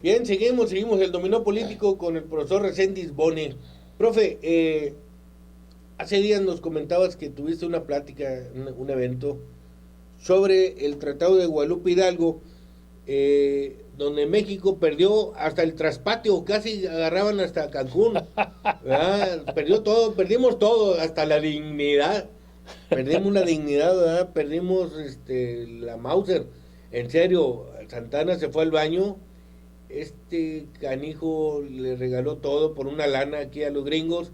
Bien, seguimos el dominó político con el profesor Reséndiz Bone. Profe, hace días nos comentabas que tuviste una plática, un evento, sobre el Tratado de Guadalupe Hidalgo, donde México perdió hasta el traspatio, casi agarraban hasta Cancún, ¿verdad? Perdió todo, perdimos todo, hasta la dignidad. Perdimos la dignidad, ¿verdad? Perdimos la Mauser. En serio, Santana se fue al baño. Este canijo le regaló todo por una lana aquí a los gringos.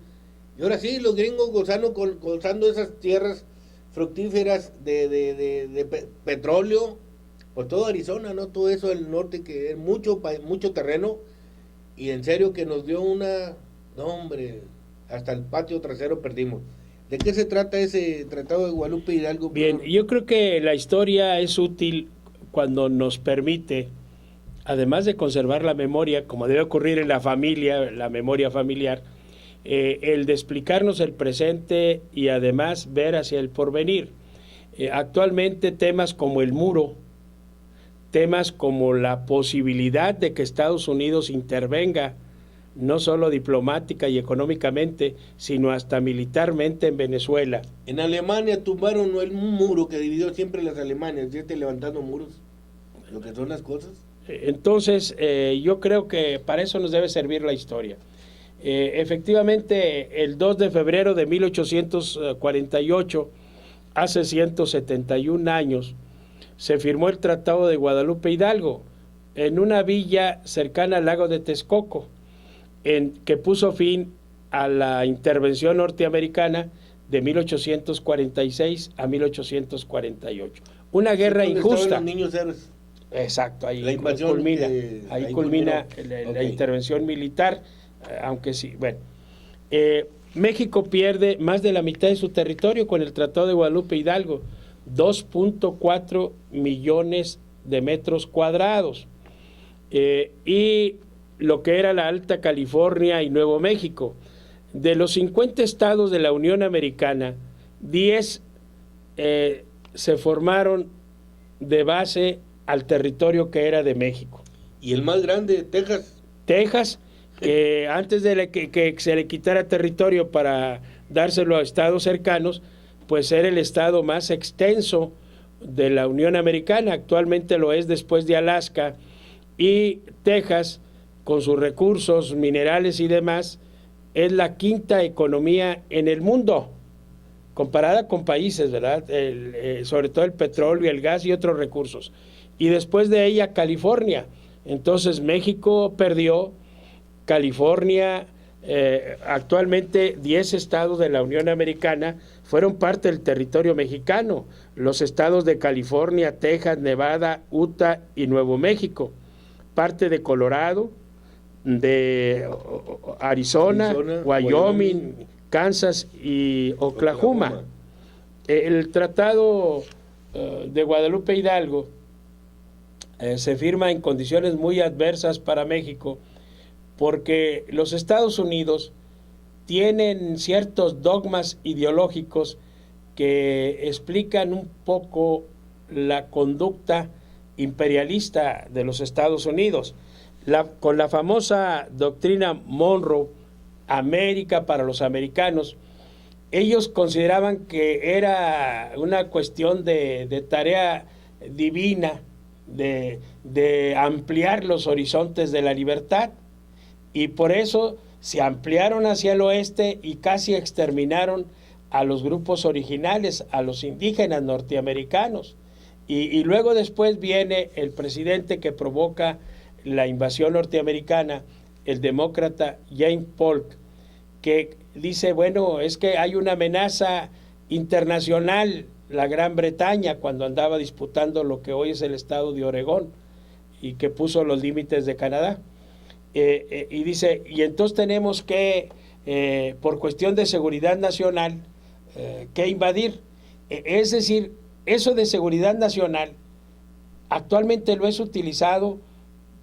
Y ahora sí, los gringos gozando esas tierras fructíferas de petróleo, por todo Arizona, ¿no? Todo eso del norte, que es mucho terreno. Y en serio que nos dio una... No, hombre, hasta el patio trasero perdimos. ¿De qué se trata ese Tratado de Guadalupe Hidalgo? Bien, yo creo que la historia es útil cuando nos permite, además de conservar la memoria, como debe ocurrir en la familia, la memoria familiar, el de explicarnos el presente y además ver hacia el porvenir. Actualmente temas como el muro, temas como la posibilidad de que Estados Unidos intervenga, no solo diplomática y económicamente, sino hasta militarmente en Venezuela. En Alemania tumbaron un muro que dividió siempre las Alemanias, levantando muros, lo que son las cosas. Entonces, yo creo que para eso nos debe servir la historia. Efectivamente, el 2 de febrero de 1848, hace 171 años, se firmó el Tratado de Guadalupe Hidalgo en una villa cercana al lago de Texcoco, que puso fin a la intervención norteamericana de 1846 a 1848. Una guerra injusta. Los niños héroes. Exacto, ahí culmina la intervención militar, aunque sí, bueno. México pierde más de la mitad de su territorio con el Tratado de Guadalupe Hidalgo, 2.4 millones de metros cuadrados. Y lo que era la Alta California y Nuevo México. De los 50 estados de la Unión Americana, 10 se formaron de base al territorio que era de México. ¿Y el más grande, Texas? Texas, que antes de que se le quitara territorio para dárselo a estados cercanos, pues era el estado más extenso de la Unión Americana. Actualmente lo es después de Alaska, y Texas, con sus recursos minerales y demás, es la quinta economía en el mundo, comparada con países, ¿verdad? Sobre todo el petróleo, el gas y otros recursos. Y después de ella, California. Entonces, México perdió, California, actualmente 10 estados de la Unión Americana fueron parte del territorio mexicano. Los estados de California, Texas, Nevada, Utah y Nuevo México. Parte de Colorado, de Arizona, Wyoming, Kansas y Oklahoma. El Tratado de Guadalupe Hidalgo se firma en condiciones muy adversas para México, porque los Estados Unidos tienen ciertos dogmas ideológicos que explican un poco la conducta imperialista de los Estados Unidos. Con la famosa doctrina Monroe, América para los americanos, ellos consideraban que era una cuestión de tarea divina, de ampliar los horizontes de la libertad, y por eso se ampliaron hacia el oeste y casi exterminaron a los grupos originales, a los indígenas norteamericanos. Y luego después viene el presidente que provoca la invasión norteamericana, el demócrata James Polk, que dice, bueno, es que hay una amenaza internacional, la Gran Bretaña, cuando andaba disputando lo que hoy es el estado de Oregón y que puso los límites de Canadá. Y dice, y entonces tenemos que, por cuestión de seguridad nacional, que invadir. Es decir, eso de seguridad nacional actualmente lo es utilizado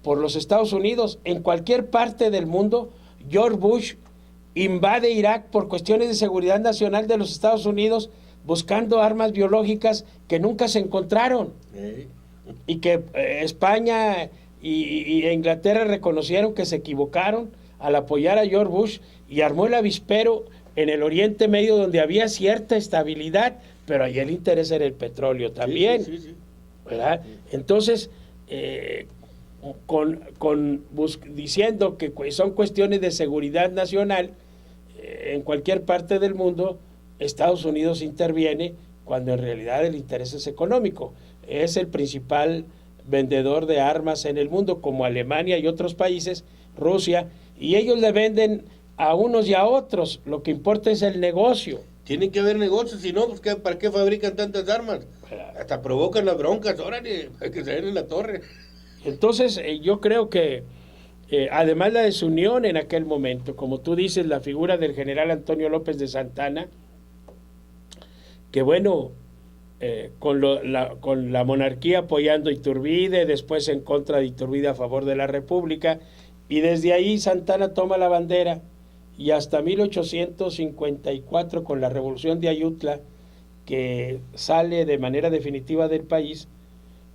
por los Estados Unidos. En cualquier parte del mundo, George Bush invade Irak por cuestiones de seguridad nacional de los Estados Unidos, buscando armas biológicas que nunca se encontraron. Y que España y Inglaterra reconocieron que se equivocaron al apoyar a George Bush y armó el avispero en el Oriente Medio, donde había cierta estabilidad, pero ahí el interés era el petróleo también, sí. ¿Verdad? Entonces, diciendo que son cuestiones de seguridad nacional, en cualquier parte del mundo, Estados Unidos interviene cuando en realidad el interés es económico. Es el principal vendedor de armas en el mundo, como Alemania y otros países, Rusia, y ellos le venden a unos y a otros. Lo que importa es el negocio. Tienen que haber negocios, si no, pues ¿para qué fabrican tantas armas? Hasta provocan las broncas, órale, hay que salir en la torre. Entonces, yo creo que además la desunión en aquel momento, como tú dices, la figura del general Antonio López de Santana, que bueno, con la monarquía apoyando a Iturbide, después en contra de Iturbide a favor de la República, y desde ahí Santana toma la bandera, y hasta 1854, con la Revolución de Ayutla, que sale de manera definitiva del país,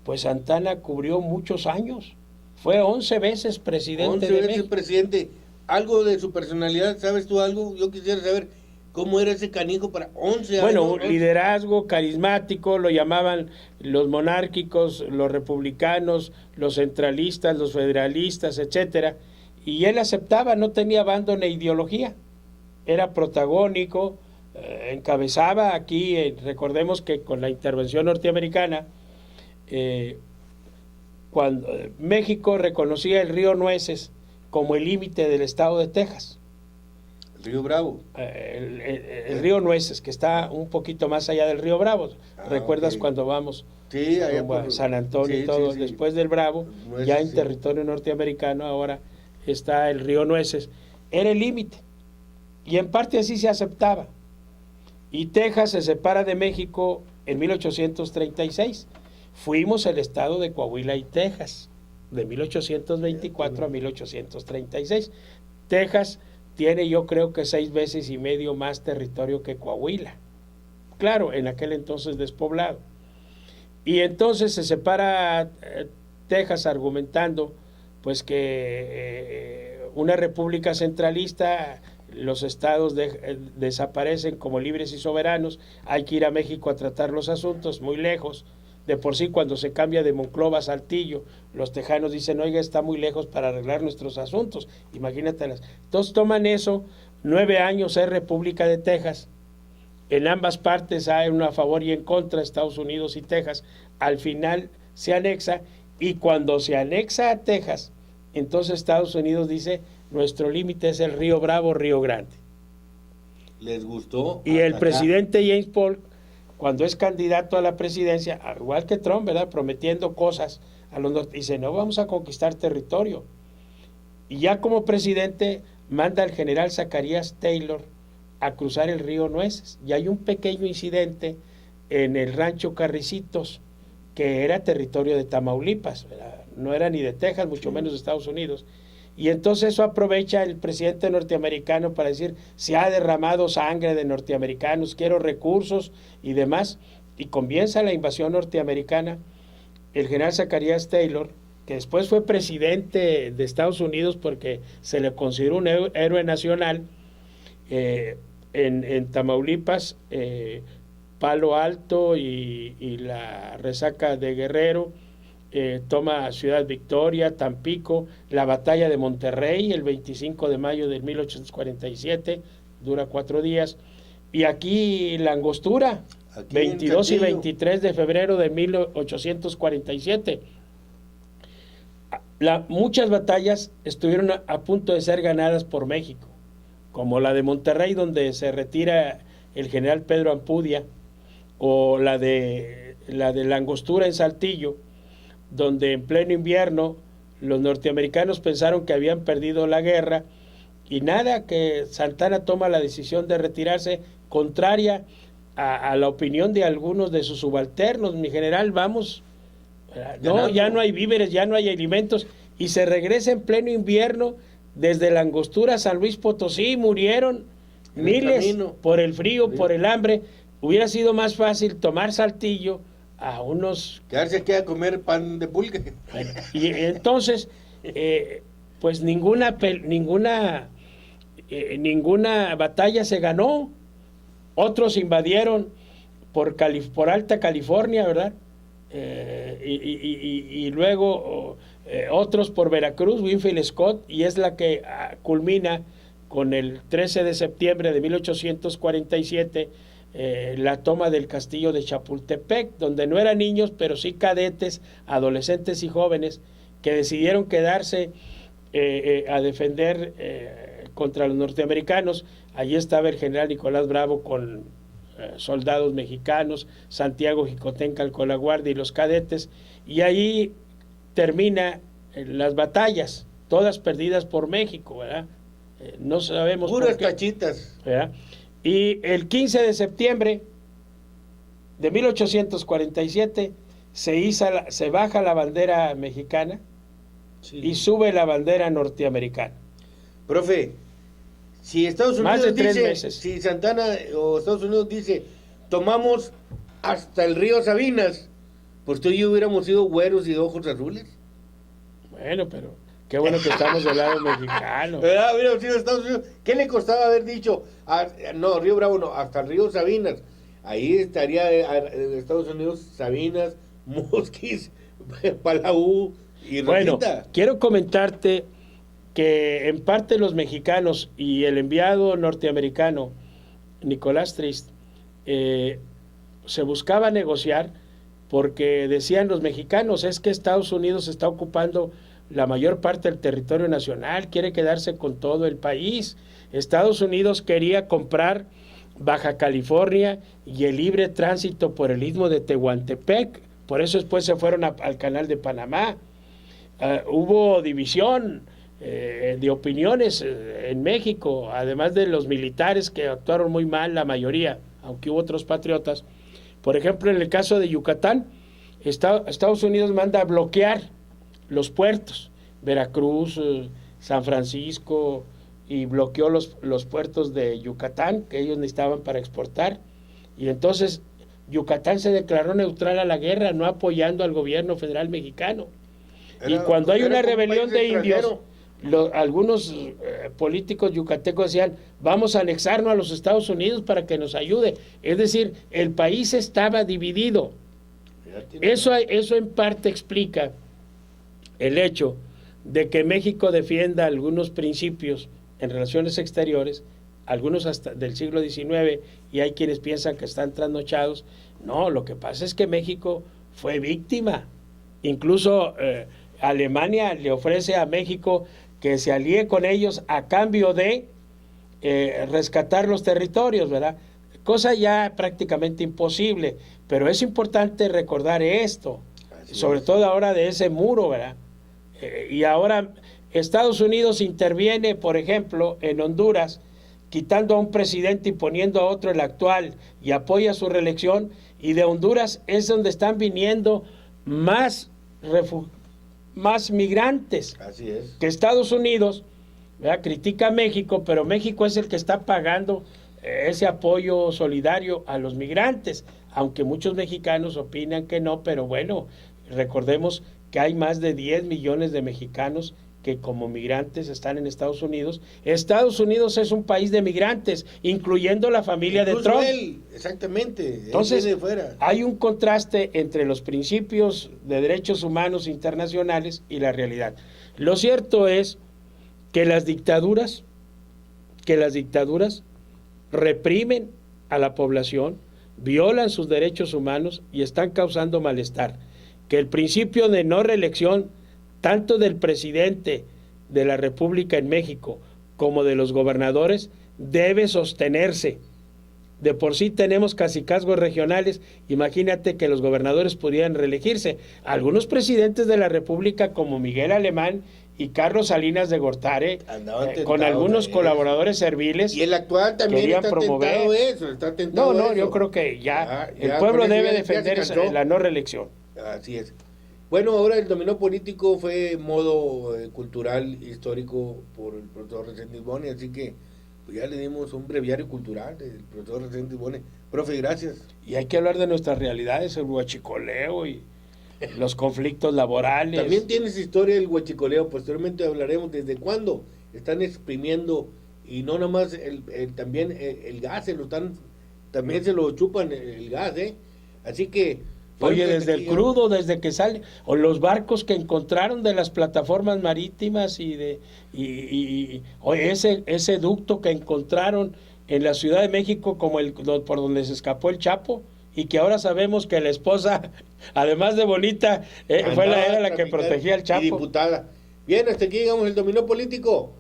pues Santana cubrió muchos años. Fue 11 veces presidente 11 de veces México. Presidente. Algo de su personalidad, ¿sabes tú algo? Yo quisiera saber cómo era ese canijo para 11 años. Bueno, liderazgo carismático, lo llamaban los monárquicos, los republicanos, los centralistas, los federalistas, etcétera. Y él aceptaba, no tenía bando ni ideología. Era protagónico, encabezaba aquí, recordemos que con la intervención norteamericana, cuando México reconocía el río Nueces como el límite del estado de Texas. El río Bravo. El río Nueces, que está un poquito más allá del río Bravo. ¿Recuerdas cuando vamos a San Antonio y todo? Sí. Después del Bravo, Nueces, ya en territorio norteamericano, ahora está el río Nueces. Era el límite. Y en parte así se aceptaba. Y Texas se separa de México en 1836. Fuimos el estado de Coahuila y Texas, de 1824 a 1836. Texas tiene, yo creo que 6 veces y medio más territorio que Coahuila. Claro, en aquel entonces despoblado. Y entonces se separa Texas argumentando pues que una república centralista, los estados desaparecen como libres y soberanos, hay que ir a México a tratar los asuntos, muy lejos. De por sí, cuando se cambia de Monclova a Saltillo, los tejanos dicen, oiga, está muy lejos para arreglar nuestros asuntos. Imagínatelas. Entonces toman eso, 9 años es República de Texas. En ambas partes hay una a favor y en contra, Estados Unidos y Texas. Al final se anexa, y cuando se anexa a Texas, entonces Estados Unidos dice, nuestro límite es el río Bravo, Río Grande. ¿Les gustó? Y el presidente James Polk, cuando es candidato a la presidencia, igual que Trump, ¿verdad?, prometiendo cosas a los norte, dice, no vamos a conquistar territorio. Y ya como presidente manda al general Zacarías Taylor a cruzar el río Nueces. Y hay un pequeño incidente en el rancho Carricitos, que era territorio de Tamaulipas, ¿verdad? No era ni de Texas, mucho menos de Estados Unidos. Y entonces eso aprovecha el presidente norteamericano para decir, se ha derramado sangre de norteamericanos, quiero recursos y demás, y comienza la invasión norteamericana. El general Zacarías Taylor, que después fue presidente de Estados Unidos porque se le consideró un héroe nacional, en Tamaulipas, Palo Alto y la resaca de Guerrero, toma Ciudad Victoria, Tampico, la batalla de Monterrey el 25 de mayo de 1847, dura 4 días, y aquí la Angostura, aquí 22 y 23 de febrero de 1847. Muchas batallas estuvieron a punto de ser ganadas por México, como la de Monterrey, donde se retira el general Pedro Ampudia, o la de la Angostura en Saltillo, donde en pleno invierno los norteamericanos pensaron que habían perdido la guerra, y nada, que Santana toma la decisión de retirarse, contraria a la opinión de algunos de sus subalternos. Mi general, vamos, no, ya no hay víveres, ya no hay alimentos, y se regresa en pleno invierno desde la Angostura a San Luis Potosí. Murieron miles por el frío, por el hambre. Hubiera sido más fácil tomar Saltillo, a unos... Quedarse aquí a comer pan de pulque. Bueno, y entonces, pues ninguna batalla se ganó. Otros invadieron por Alta California, ¿verdad? Y luego otros por Veracruz, Winfield Scott, y es la que culmina con el 13 de septiembre de 1847, la toma del castillo de Chapultepec, donde no eran niños, pero sí cadetes, adolescentes y jóvenes, que decidieron quedarse a defender contra los norteamericanos. Allí estaba el general Nicolás Bravo con soldados mexicanos, Santiago Jicotencal con la guardia y los cadetes, y ahí termina las batallas, todas perdidas por México, ¿verdad? No sabemos puras por qué, cachitas, ¿verdad? Y el 15 de septiembre de 1847 se baja la bandera mexicana, sí, y sube la bandera norteamericana. Profe, si Estados Más de Unidos 3 meses. Si Santana o Estados Unidos dice, tomamos hasta el río Sabinas, pues tú y yo hubiéramos sido güeros y de ojos azules. Bueno, pero qué bueno que estamos del lado mexicano. ¿Verdad? Hubiéramos sido Estados Unidos. ¿Qué le costaba haber dicho? No, Río Bravo no, hasta el río Sabinas. Ahí estaría Estados Unidos, Sabinas, Musquis, Palau y Rosita. Bueno, quiero comentarte que en parte los mexicanos y el enviado norteamericano Nicolás Trist se buscaba negociar, porque decían los mexicanos, es que Estados Unidos está ocupando la mayor parte del territorio nacional, quiere quedarse con todo el país. Estados Unidos quería comprar Baja California y el libre tránsito por el istmo de Tehuantepec, por eso después se fueron al canal de Panamá. Hubo división de opiniones en México, además de los militares que actuaron muy mal, la mayoría, aunque hubo otros patriotas. Por ejemplo, en el caso de Yucatán, Estados Unidos manda a bloquear los puertos, Veracruz, San Francisco, y bloqueó los puertos de Yucatán, que ellos necesitaban para exportar, y entonces Yucatán se declaró neutral a la guerra, no apoyando al gobierno federal mexicano. Y cuando hay una rebelión de indios, algunos políticos yucatecos decían, vamos a anexarnos a los Estados Unidos para que nos ayude. Es decir, el país estaba dividido. Eso en parte explica el hecho de que México defienda algunos principios en relaciones exteriores, algunos hasta del siglo XIX, y hay quienes piensan que están trasnochados. No, lo que pasa es que México fue víctima. Incluso Alemania le ofrece a México que se alíe con ellos a cambio de rescatar los territorios, ¿verdad? Cosa ya prácticamente imposible, pero es importante recordar esto, sobre todo ahora de ese muro, ¿verdad? Y ahora Estados Unidos interviene, por ejemplo, en Honduras, quitando a un presidente y poniendo a otro, el actual, y apoya su reelección, y de Honduras es donde están viniendo más migrantes. Así es. Que Estados Unidos, ¿verdad?, critica a México, pero México es el que está pagando ese apoyo solidario a los migrantes, aunque muchos mexicanos opinan que no, pero bueno, recordemos que hay más de 10 millones de mexicanos que como migrantes están en Estados Unidos. Estados Unidos es un país de migrantes, incluyendo la familia de Trump. Él, exactamente. Entonces, él viene de fuera. Hay un contraste entre los principios de derechos humanos internacionales y la realidad. Lo cierto es que las dictaduras reprimen a la población, violan sus derechos humanos y están causando malestar. Que el principio de no reelección, tanto del presidente de la República en México como de los gobernadores, debe sostenerse. De por sí tenemos cacicazgos regionales, imagínate que los gobernadores pudieran reelegirse. Algunos presidentes de la República, como Miguel Alemán y Carlos Salinas de Gortari, con algunos colaboradores serviles, y el actual también está tentado eso, está tentado No, eso. yo creo que ya el pueblo debe defender la no reelección. Así es. Bueno, ahora el dominó político fue modo cultural, histórico por el profesor Reséndiz Boni, así que Pues ya le dimos un breviario cultural del profesor Reséndiz Bone. Profe, gracias. Y hay que hablar de nuestras realidades, el huachicoleo y los conflictos laborales. También tienes historia del huachicoleo, posteriormente hablaremos desde cuándo están exprimiendo, y no nomás también el gas, también se lo chupan el gas, así que... Oye, desde el crudo, desde que sale, o los barcos que encontraron de las plataformas marítimas oye, ese ducto que encontraron en la Ciudad de México como por donde se escapó el Chapo, y que ahora sabemos que la esposa, además de bonita, era la que protegía al Chapo. Y diputada. Bien, hasta aquí llegamos el dominó político.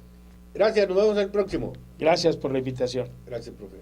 Gracias, nos vemos el próximo. Gracias por la invitación. Gracias, profe.